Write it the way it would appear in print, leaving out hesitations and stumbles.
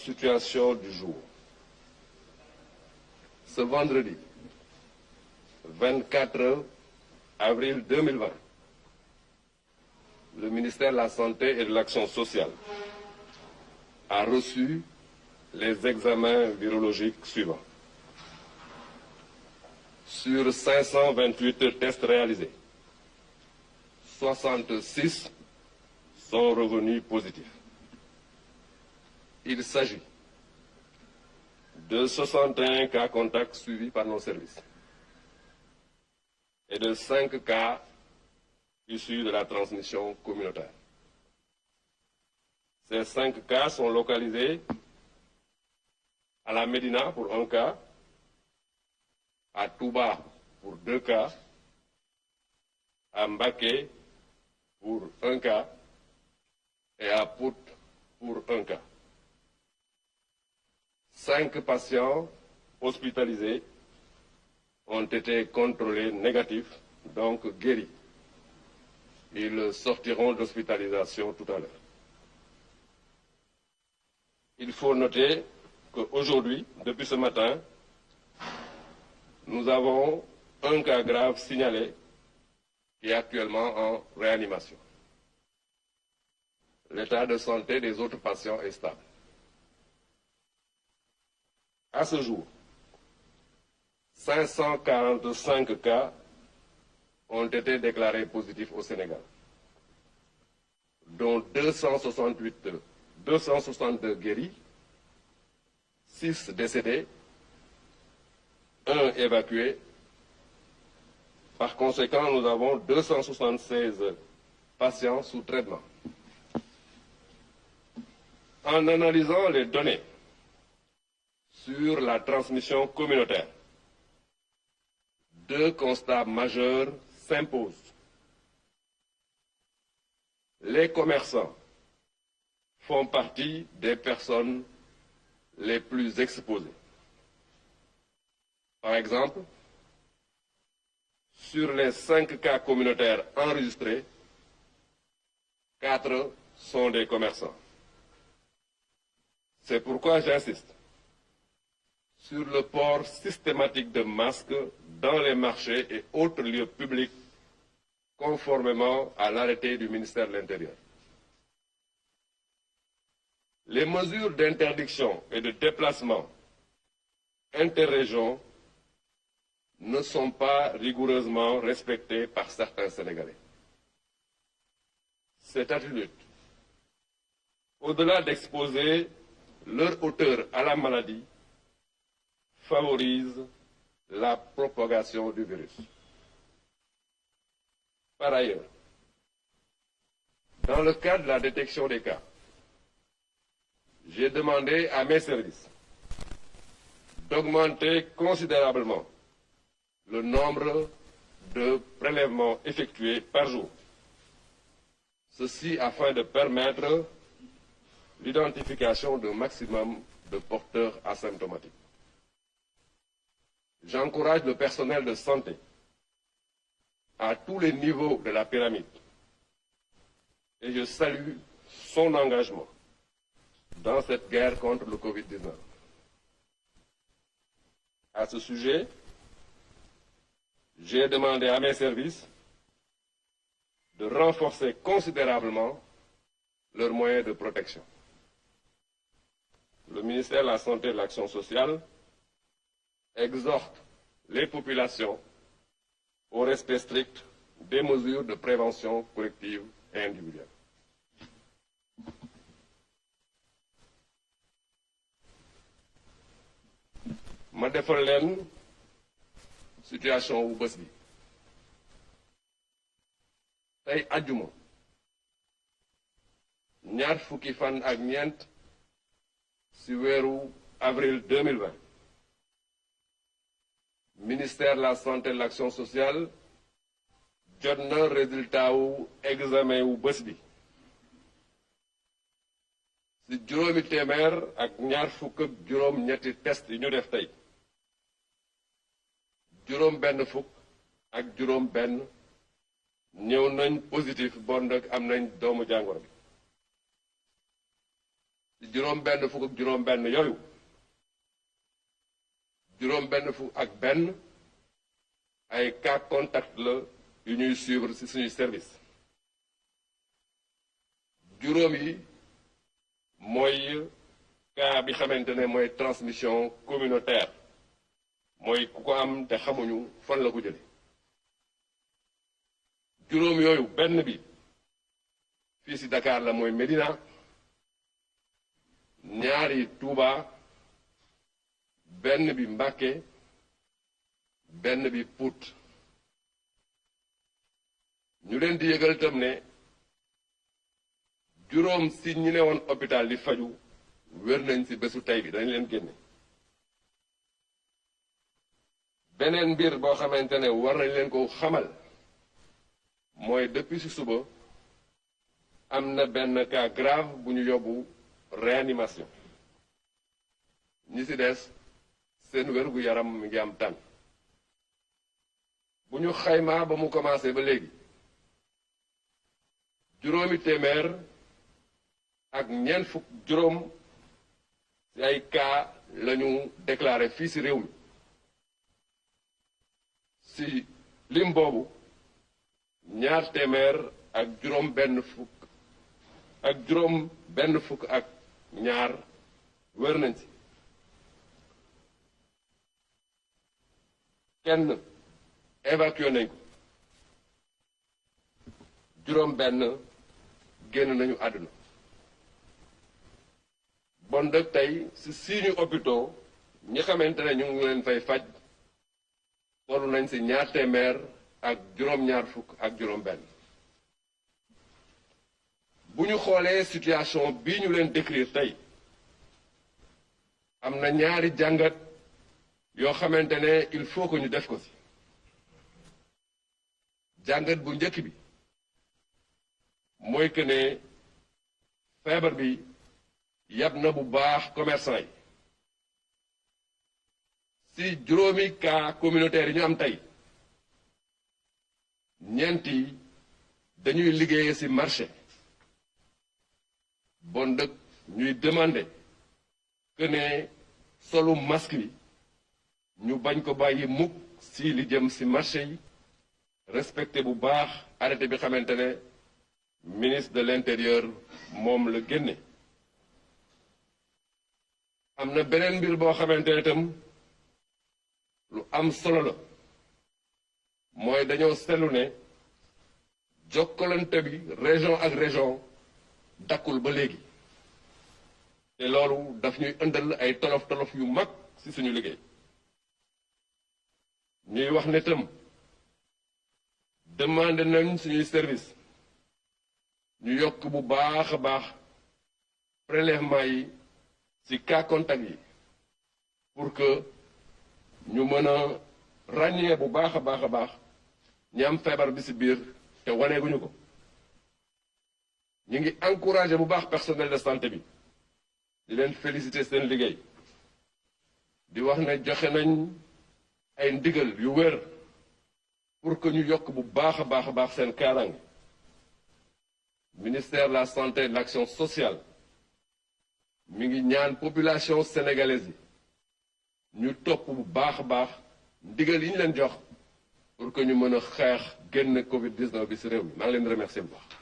Situation du jour. Ce vendredi 24 avril 2020, le ministère de la Santé et de l'Action sociale a reçu les examens virologiques suivants. Sur 528 tests réalisés, 66 sont revenus positifs. Il s'agit de 61 cas contacts suivis par nos services et de 5 cas issus de la transmission communautaire. Ces 5 cas sont localisés à la Médina pour 1 cas, à Touba pour 2 cas, à Mbaké pour 1 cas et à Pout pour 1 cas. 5 patients hospitalisés ont été contrôlés négatifs, donc guéris. Ils sortiront d'hospitalisation tout à l'heure. Il faut noter qu'aujourd'hui, depuis ce matin, nous avons un cas grave signalé qui est actuellement en réanimation. L'état de santé des autres patients est stable. À ce jour, 545 cas ont été déclarés positifs au Sénégal, dont 262 guéris, 6 décédés, 1 évacué. Par conséquent, nous avons 276 patients sous traitement. En analysant les données sur la transmission communautaire, 2 constats majeurs s'imposent. Les commerçants font partie des personnes les plus exposées. Par exemple, sur les 5 cas communautaires enregistrés, 4 sont des commerçants. C'est pourquoi j'insiste sur le port systématique de masques dans les marchés et autres lieux publics, conformément à l'arrêté du ministère de l'Intérieur. Les mesures d'interdiction et de déplacement interrégions ne sont pas rigoureusement respectées par certains Sénégalais. Cette attitude, au-delà d'exposer leur auteur à la maladie, favorise la propagation du virus. Par ailleurs, dans le cadre de la détection des cas, j'ai demandé à mes services d'augmenter considérablement le nombre de prélèvements effectués par jour. Ceci afin de permettre l'identification d'un maximum de porteurs asymptomatiques. J'encourage le personnel de santé à tous les niveaux de la pyramide et je salue son engagement dans cette guerre contre le Covid-19. À ce sujet, j'ai demandé à mes services de renforcer considérablement leurs moyens de protection. Le ministère de la Santé et de l'Action sociale exhorte les populations au respect strict des mesures de prévention collective et individuelle. Ma defal leen situation wu bés bi tey àjjuma ñaar fukki fan ak ñeent ci weeru avril 2020 ministère de la santé et de l'action sociale jot na résultat wu examen wu bés bi ci juróomi téeméer ak ñaar fukk ak juróom ñetti test yi ñu def tey juróom benn fukk ak juróom benn ñëw nañ positif bon nag am nañ doomu jàngoro bi ci juróom-benn fukk ak juróom-benn yooyu juróom-benn fukk ak benn ay cas contact la yu ñuy suivre ci suñuy service juróom yi mooy cas bi xamante ne mooy transmission communautaire mooy ku ko am te xamuñu fan la ko jële juróom yooyu benn bi fii ci Dakar la mooy Médina ñaari Touba benn bi Mbacké benn bi Pout ñu leen di yëgal itam ne juróom ci ñi ne woon hôpital di faju wér nañ ci bésu tey bi dañ leen génne beneen mbir boo xamante ne war nañ leen ko xamal mooy depuis ci suba am na benn cas grave bu ñu yóbbu réanimation ñi ci des seen wérgu yaram mi ngi am tànn bu ñu xaymaa ba mu commencé ba léegi juróomi téeméer ak ñeent fukk juróom ci ay cas lañu déclaré fii ci réew mi ci lim boobu ñaar téeméer ak juróom benn fukk ak ñaar wér nañ ci kenn évacué nañ ko juróom benn génn nañu àdduna bon dëkk tey ci suñu hôpitaux ñi xamante ne ñu ngi leen fay faj tollu nañ ci ñaar téeméer ak juróom-ñaar fukk ak juróom benn bu ñu xoolee situation bii ñu leen décrire tey am na ñaari jàngat yoo xamante ne il faut que ñu def ko ci jàngat bu njëkk bi mooy que ne feebar bi yab na bu baax commerçant yi ci juróomi cas communautaire yi ñu am tey ñeent yi dañuy liggéeye ci marché bon dëkk ñuy demander que ne solu masque bi ñu bañ ko bàyyi mukk ci li jëm ci marché yi respecté bu baax arrêté bi xamante ne ministre de l'intérieur moom la génne am na beneen mbir boo xamante ne itam lu am solo la mooy dañoo seetlu ne jokkalante bi région ak région dakkul ba léegi te loolu daf ñuy ëndal ay tolof-tolof yu mag ci suñu liggéey ñuy wax ne tam demandé nañ suñuy service ñu yokk bu baax a baax prélèvement yi ci cas contact yi pour que ñu mën a ràññee bu baax a baax ñi am feebar bi ci biir te waneeguñu ko ñu ngi encouragé bu baax personnel de santé bi di leen féliciter seen liggéey di wax ne joxe nañ ay ndigal yu wér pour que ñu yokk bu baax a baax seen kaaraange ministère de la santé et de l'action sociale mi ngi ñaan population sénégalaise yi ñu topp bu baax a baax ndigal yi ñu leen jox pour que ñu mën a xeex génn Covid-19 bi ci réew mi maa ngi leen di remercier bu baax.